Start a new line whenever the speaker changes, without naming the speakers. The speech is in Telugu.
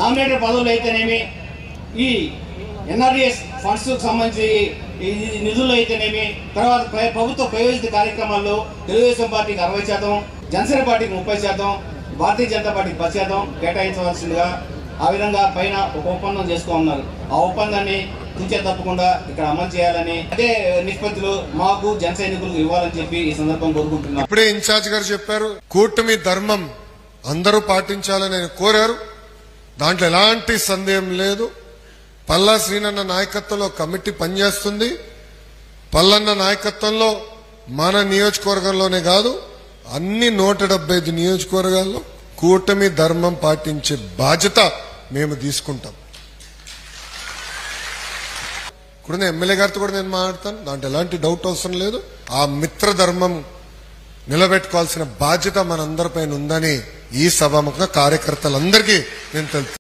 నామినేటెడ్ పదవులు అయితేనేమి, ఈ ఎన్ఆర్ఈఎస్ ఫండ్స్ సంబంధించి ఈ నిధులు అయితేనేమి, తర్వాత ప్రభుత్వ ప్రయోజిత కార్యక్రమాల్లో తెలుగుదేశం పార్టీకి 60%, జనసేన పార్టీకి 30%, భారతీయ జనతా పార్టీకి 10% కేటాయించవలసిందిగా ఆ విధంగా పైన ఒక ఒప్పందం చేసుకోమన్నారు. ఆ ఒప్పందాన్ని తుంచే తప్పకుండా ఇక్కడ అమలు చేయాలని, అదే నిష్పత్తులు మాకు జన సైనికులకు ఇవ్వాలని చెప్పి ఈ సందర్భం కోరుకుంటున్నాను.
ఇప్పుడే ఇన్ఛార్జ్ గారు చెప్పారు, కూటమి ధర్మం అందరూ పాటించాలని ఆయన కోరారు. దాంట్లో ఎలాంటి సందేహం లేదు. పల్లా శ్రీనన్న నాయకత్వంలో కమిటీ పనిచేస్తుంది. పల్లన్న నాయకత్వంలో మన నియోజకవర్గంలోనే కాదు, అన్ని 175 నియోజకవర్గాల్లో కూటమి ధర్మం పాటించే బాధ్యత మేము తీసుకుంటాం. ఇప్పుడు ఎమ్మెల్యే గారితో కూడా నేను మాట్లాడతాను, దాంట్లో ఎలాంటి డౌట్ అవసరం లేదు. ఆ మిత్రధర్మం నిలబెట్టుకోవాల్సిన బాధ్యత మనందరిపైన ఉందని ఈ సభాముఖంగా కార్యకర్తలందరికీ నేను తెలుసు.